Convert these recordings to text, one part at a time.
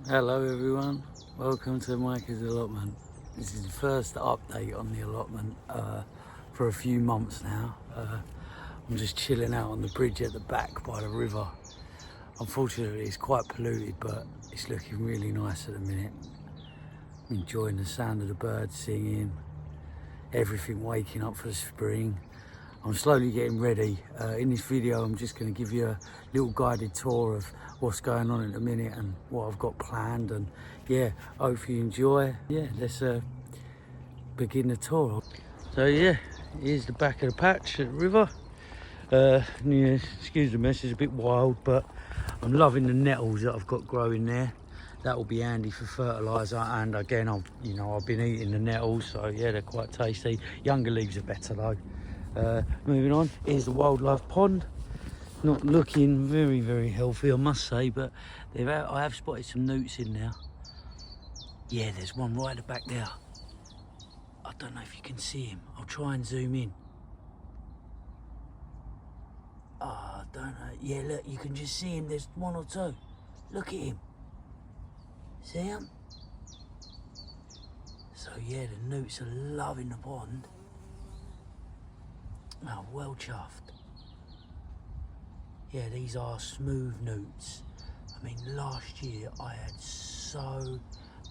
Hello everyone, welcome to Mike's allotment. This is the first update on the allotment for a few months now. I'm just chilling out on the bridge at the back by the river. Unfortunately it's quite polluted, but it's looking really nice at the minute. I'm enjoying the sound of the birds singing, everything waking up for the spring. I'm slowly getting ready. In this video I'm just going to give you a little guided tour of what's going on at the minute and what I've got planned, and yeah, hope you enjoy. Yeah, let's begin the tour. So yeah, here's the back of the patch at the river. Yeah, excuse the mess, it's a bit wild, but I'm loving the nettles that I've got growing there. That will be handy for fertiliser, and again I've been eating the nettles, so yeah, they're quite tasty. Younger leaves are better though. Moving on, here's the wildlife pond. Not looking very healthy, I must say, but I have spotted some newts in there. Yeah, there's one right at the back there. I don't know if you can see him. I'll try and zoom in. I don't know. Yeah, look, you can just see him. There's one or two. Look at him. See him? So yeah, the newts are loving the pond. Oh, well chuffed. Yeah, these are smooth newts. I mean, last year I had so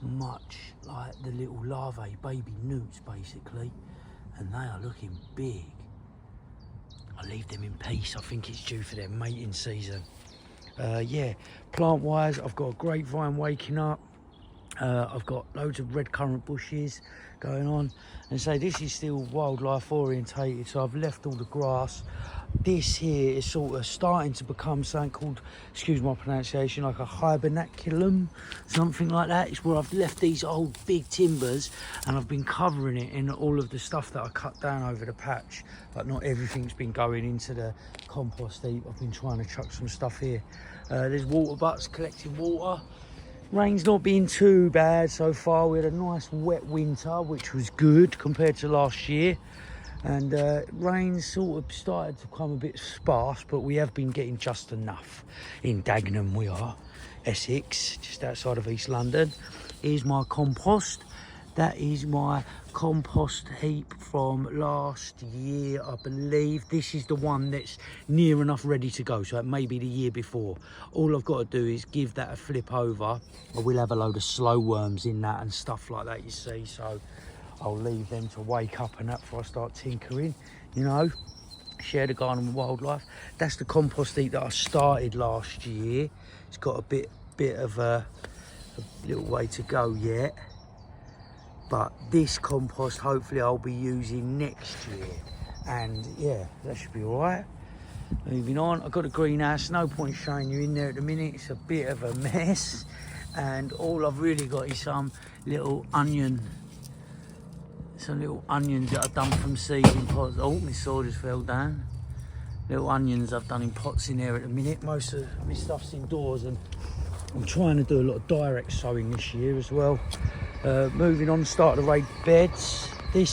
much, like the little larvae, baby newts basically, and they are looking big. I'll leave them in peace. I think it's due for their mating season. Yeah, plant-wise, I've got a grapevine waking up. I've got loads of red currant bushes going on, and so this is still wildlife orientated, so I've left all the grass. This here is sort of starting to become something called, excuse my pronunciation, like a hibernaculum, something like that. It's where I've left these old big timbers and I've been covering it in all of the stuff that I cut down over the patch, but not everything's been going into the compost heap. I've been trying to chuck some stuff here. There's water butts collecting water. Rain's not been too bad so far. We had a nice wet winter, which was good compared to last year. And rain sort of started to come a bit sparse, but we have been getting just enough. In Dagenham we are, Essex, just outside of East London. Here's my compost. That is my compost heap from last year, I believe. This is the one that's near enough ready to go, so it may be the year before. All I've got to do is give that a flip over. I will have a load of slow worms in that and stuff like that, you see, so I'll leave them to wake up and that before I start tinkering, you know. Share the garden with wildlife. That's the compost heap that I started last year. It's got a bit of a little way to go yet. But this compost hopefully I'll be using next year, and yeah, that should be all right. Moving on, I've got a greenhouse. No point showing you in there at the minute, it's a bit of a mess, and all I've really got is some little onions that I've done from seeds in pots. Oh, my sword just fell down. Little onions I've done in pots in there at the minute. Most of my stuff's indoors, and I'm trying to do a lot of direct sowing this year as well. Moving on, start the raised beds. There's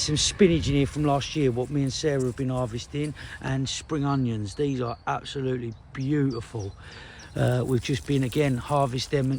some spinach in here from last year, what me and Sarah have been harvesting, and spring onions. These are absolutely beautiful. We've just been again harvesting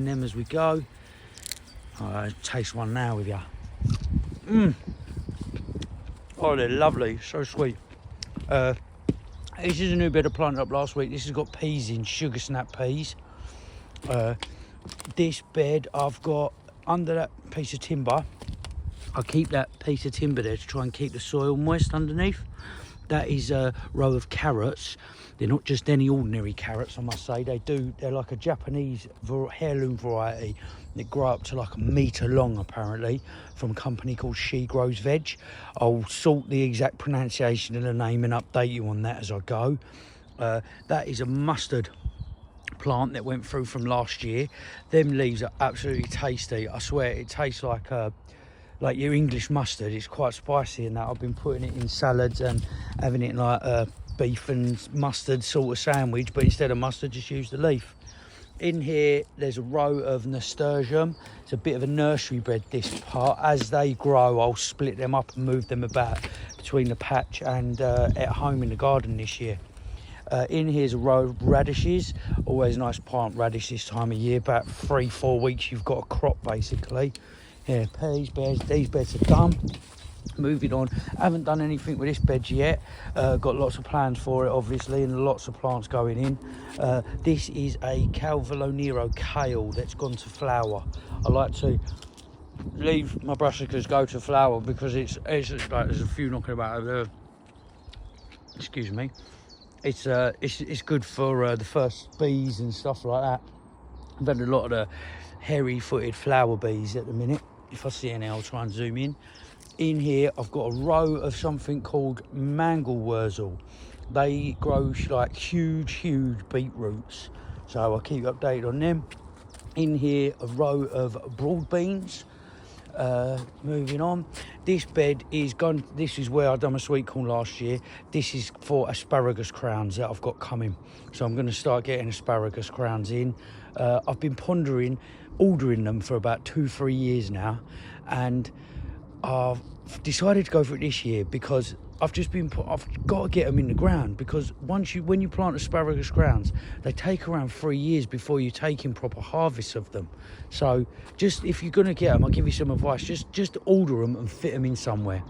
them as we go. Taste one now with you. Oh, they're lovely, so sweet. This is a new bed I planted up last week. This has got peas in, sugar snap peas. This bed I've got under that piece of timber. I keep that piece of timber there to try and keep the soil moist underneath. That is a row of carrots. They're not just any ordinary carrots, I must say. They're like a Japanese heirloom variety that grow up to like 1 metre long, apparently, from a company called She Grows Veg. I'll sort the exact pronunciation of the name and update you on that as I go. That is a mustard plant that went through from last year. Them leaves are absolutely tasty. I swear, it tastes like your English mustard. It's quite spicy in that. I've been putting it in salads and having it in like a beef and mustard sort of sandwich, but instead of mustard, just use the leaf. In here, there's a row of nasturtium. It's a bit of a nursery bed, this part. As they grow, I'll split them up and move them about between the patch and at home in the garden this year. In here's a row of radishes. Always nice plant radish this time of year. About 3-4 weeks you've got a crop basically. Yeah, these beds are done. Moving on, haven't done anything with this bed yet. Got lots of plans for it obviously, and lots of plants going in. This is a Calvalonero kale that's gone to flower. I like to leave my brassicas go to flower because it's like there's a few knocking about over there. Excuse me. It's good for the first bees and stuff like that. I've had a lot of the hairy-footed flower bees at the minute. If I see any, I'll try and zoom in. In here, I've got a row of something called mangelwurzel. They grow like huge beetroots, so I'll keep you updated on them. In here, a row of broad beans. Moving on, this bed is gone. This is where I done my sweet corn last year. This is for asparagus crowns that I've got coming, so I'm going to start getting asparagus crowns in. I've been pondering ordering them for about 2-3 years now, and I've decided to go for it this year because I've got to get them in the ground, because when you plant asparagus crowns, they take around 3 years before you take in proper harvests of them. So just if you're going to get them, I'll give you some advice. Just order them and fit them in somewhere.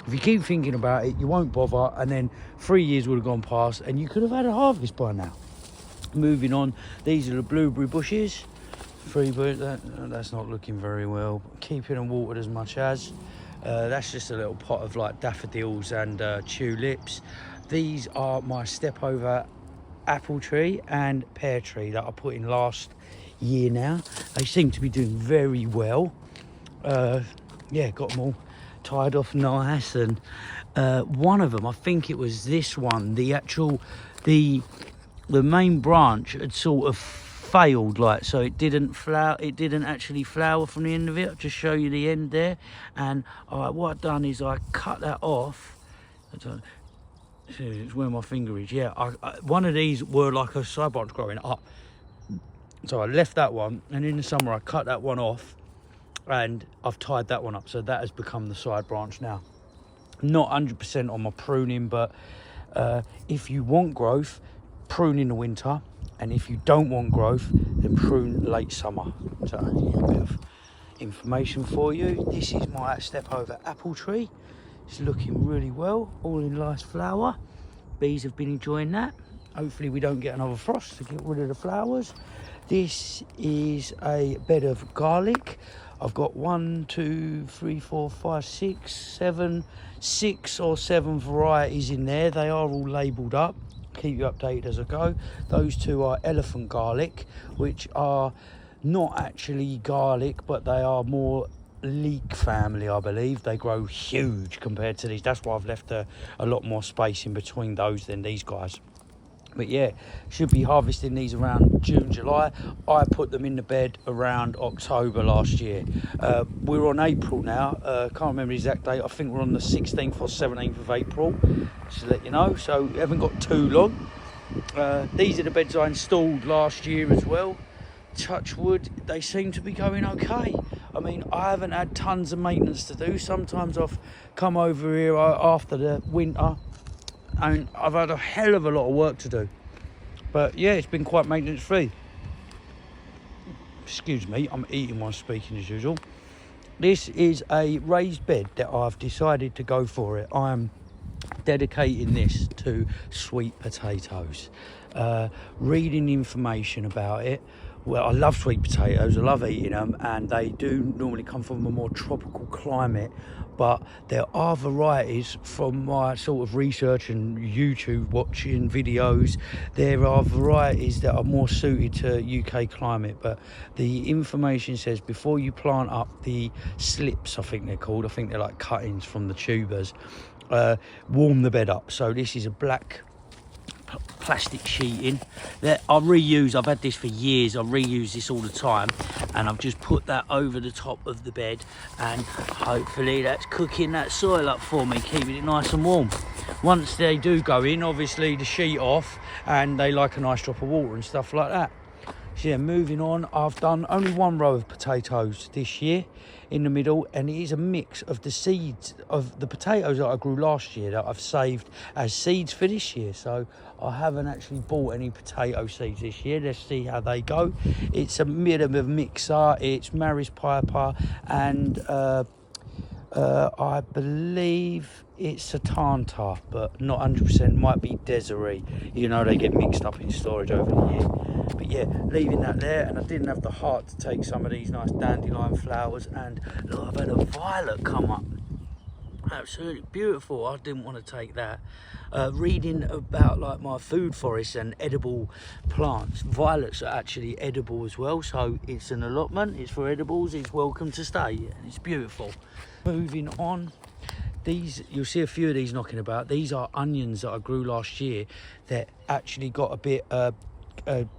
If you keep thinking about it, you won't bother, and then 3 years would have gone past and you could have had a harvest by now. Moving on, these are the blueberry bushes. That's not looking very well. Keeping them watered as much as. That's just a little pot of like daffodils and tulips. These are my step over apple tree and pear tree that I put in last year now. They seem to be doing very well. Yeah, got them all tied off nice, and one of them, I think it was this one, the main branch had sort of failed, like, so it didn't actually flower from the end of it. I'll just show you the end there. And what I've done is I cut that off. It's where my finger is. Yeah, one of these were like a side branch growing up, so I left that one, and in the summer I cut that one off and I've tied that one up, so that has become the side branch now. Not 100% on my pruning, but if you want growth, prune in the winter, and if you don't want growth, then prune late summer. So a bit of information for you. This is my step over apple tree. It's looking really well, all in nice flower. Bees have been enjoying that. Hopefully we don't get another frost to get rid of the flowers. This is a bed of garlic. I've got 6 or 7 varieties in there. They are all labelled up. Keep you updated as I go. Those two are elephant garlic, which are not actually garlic, but they are more leek family, I believe. They grow huge compared to these. That's why I've left a lot more space in between those than these guys. But yeah, should be harvesting these around June, July. I put them in the bed around October last year. We're on April now. Can't remember the exact date. I think we're on the 16th or 17th of April, just to let you know. So we haven't got too long. These are the beds I installed last year as well. Touch wood, they seem to be going okay. I mean, I haven't had tons of maintenance to do. Sometimes I've come over here after the winter and I've had a hell of a lot of work to do. But yeah, it's been quite maintenance free. Excuse me, I'm eating while speaking as usual. This is a raised bed that I've decided to go for it. I'm dedicating this to sweet potatoes. Reading information about it. Well, I love sweet potatoes, I love eating them, and they do normally come from a more tropical climate, but there are varieties from my sort of research and YouTube watching videos. There are varieties that are more suited to UK climate, but the information says before you plant up the slips, I think they're called, I think they're like cuttings from the tubers, warm the bed up. So this is a black plastic sheeting that I reuse. I've had this for years. I reuse this all the time, and I've just put that over the top of the bed, and hopefully that's cooking that soil up for me, keeping it nice and warm. Once they do go in, obviously the sheet off, and they like a nice drop of water and stuff like that. So yeah, moving on, I've done only one row of potatoes this year in the middle, and it is a mix of the seeds of the potatoes that I grew last year that I've saved as seeds for this year. So I haven't actually bought any potato seeds this year. Let's see how they go. It's a bit of a mixer. It's Maris Piper and I believe it's Satanta, but not 100%. Might be Desiree. You know, they get mixed up in storage over the year. But yeah, leaving that there, and I didn't have the heart to take some of these nice dandelion flowers. And look, I've had a violet come up. Absolutely beautiful. I didn't want to take that. Reading about like my food forests and edible plants, violets are actually edible as well, so it's an allotment, it's for edibles, it's welcome to stay, and it's beautiful. Moving on, these, you'll see a few of these knocking about. These are onions that I grew last year that actually got a bit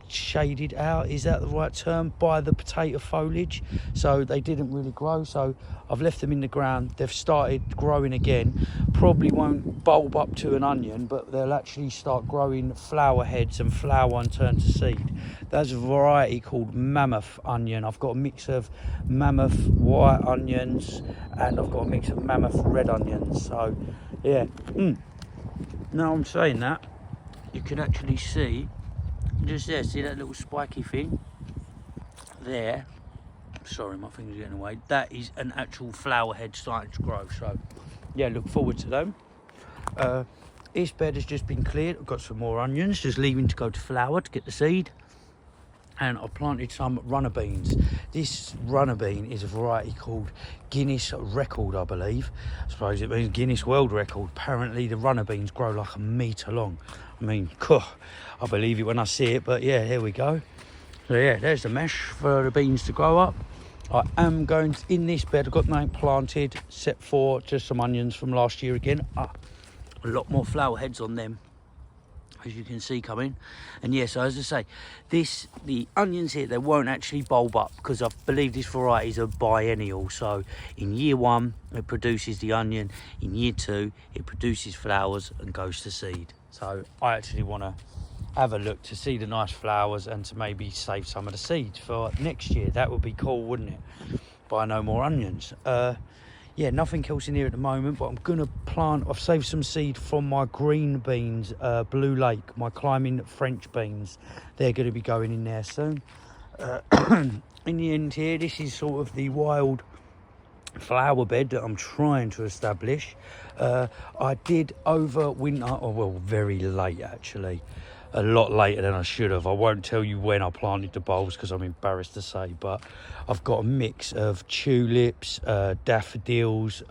shaded out, is that the right term, by the potato foliage, so they didn't really grow. So I've left them in the ground. They've started growing again. Probably won't bulb up to an onion, but they'll actually start growing flower heads and flower and turn to seed. There's a variety called mammoth onion. I've got a mix of mammoth white onions and I've got a mix of mammoth red onions. So yeah, now I'm saying that, you can actually see just there, see that little spiky thing there? Sorry, my finger's getting away. That is an actual flower head starting to grow. So yeah, look forward to them. This bed has just been cleared. I've got some more onions, just leaving to go to flower to get the seed. And I planted some runner beans. This runner bean is a variety called Guinness Record, I believe. I suppose it means Guinness World Record. Apparently the runner beans grow like 1 metre long. I mean, I believe it when I see it, but yeah, here we go. So yeah, there's the mesh for the beans to grow up. I am going to, in this bed, I've got nothing planted, except for just some onions from last year again. A lot more flower heads on them, as you can see coming. And yeah, so as I say, the onions here, they won't actually bulb up because I believe this variety is a biennial. So in year 1 it produces the onion, in year 2 it produces flowers and goes to seed. So I actually want to have a look to see the nice flowers and to maybe save some of the seeds for next year. That would be cool, wouldn't it? Buy no more onions. Yeah, nothing else in here at the moment, but I'm gonna plant, I've saved some seed from my green beans, Blue Lake, my climbing French beans. They're gonna be going in there soon. In the end here, this is sort of the wild flower bed that I'm trying to establish. I did over winter, or well, very late actually. A lot later than I should have. I won't tell you when I planted the bulbs because I'm embarrassed to say, but I've got a mix of tulips, daffodils,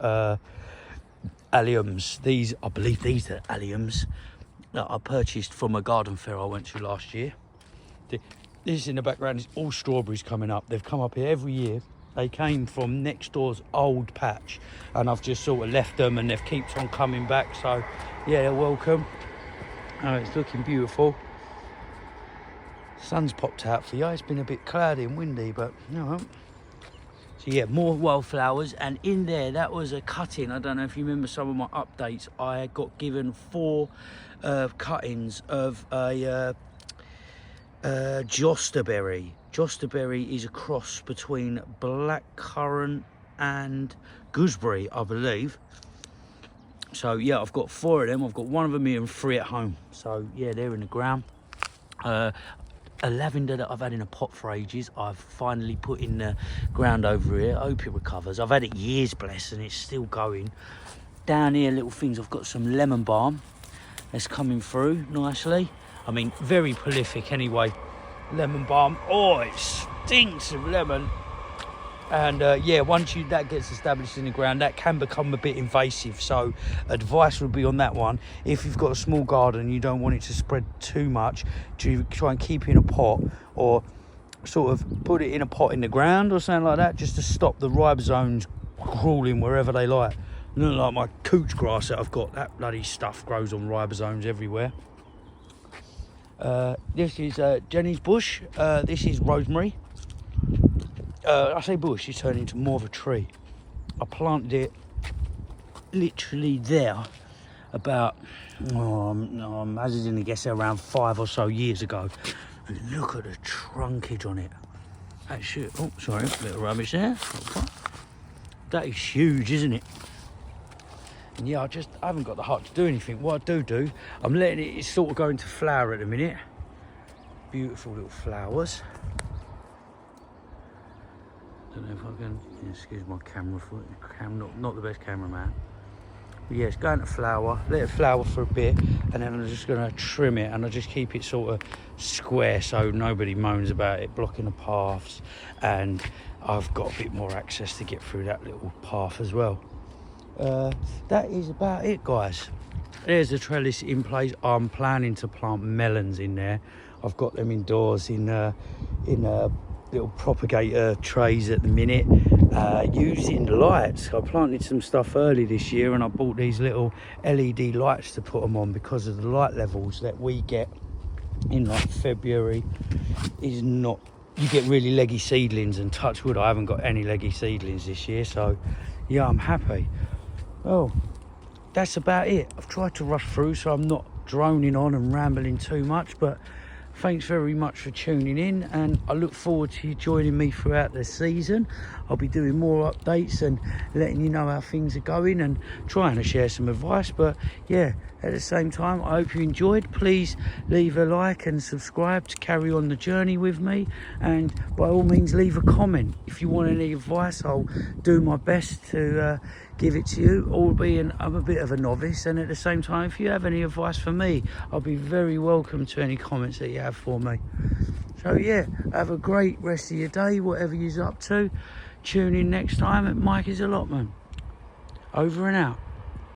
alliums. These, I believe these are alliums that I purchased from a garden fair I went to last year. This in the background is all strawberries coming up. They've come up here every year. They came from next door's old patch and I've just sort of left them and they've keeps on coming back. So yeah, they're welcome. It's looking beautiful. Sun's popped out for you. It's been a bit cloudy and windy, but you know. So yeah, more wildflowers, and in there that was a cutting. I don't know if you remember some of my updates. I got given 4 cuttings of a josterberry. Josterberry is a cross between blackcurrant and gooseberry, I believe. So yeah, I've got 4 of them. I've got 1 of them here and 3 at home. So yeah, they're in the ground. A lavender that I've had in a pot for ages, I've finally put in the ground over here. I hope it recovers. I've had it years, bless, and it's still going. Down here, little things, I've got some lemon balm that's coming through nicely. I mean, very prolific anyway. Lemon balm. Oh, it stinks of lemon. And yeah, once that gets established in the ground, that can become a bit invasive. So advice would be on that one, if you've got a small garden and you don't want it to spread too much, to try and keep it in a pot, or sort of put it in a pot in the ground or something like that, just to stop the ribosomes crawling wherever they like. Not like my cooch grass that I've got, that bloody stuff grows on ribosomes everywhere. This is Jenny's bush. This is rosemary. I say bush, it's turned into more of a tree. I planted it literally there about, I'm hazarding a guess, around 5 or so years ago. Look at the trunkage on it. That should, oh sorry, a bit of rubbish there. That is huge, isn't it? And yeah, I haven't got the heart to do anything. What I do, I'm letting it, it's sort of going to flower at the minute. Beautiful little flowers. Don't know if I can, excuse my camera foot, not the best cameraman. But yeah, it's going to flower, let it flower for a bit, and then I'm just going to trim it, and I just keep it sort of square so nobody moans about it blocking the paths, and I've got a bit more access to get through that little path as well. That is about it, guys. There's the trellis in place. I'm planning to plant melons in there. I've got them indoors in little propagator trays at the minute, using lights. I planted some stuff early this year, and I bought these little LED lights to put them on because of the light levels that we get in like February is not, you get really leggy seedlings, and touch wood, I haven't got any leggy seedlings this year, so yeah, I'm happy. Well, that's about it. I've tried to rush through so I'm not droning on and rambling too much, but thanks very much for tuning in, and I look forward to you joining me throughout the season. I'll be doing more updates and letting you know how things are going and trying to share some advice. But yeah, at the same time, I hope you enjoyed. Please leave a like and subscribe to carry on the journey with me, and by all means leave a comment if you want any advice. I'll do my best to give it to you, albeit I'm a bit of a novice, and at the same time, if you have any advice for me, I'll be very welcome to any comments that you have for me. So yeah, have a great rest of your day, whatever you're up to. Tune in next time at Mikey's Allotment. Over and out.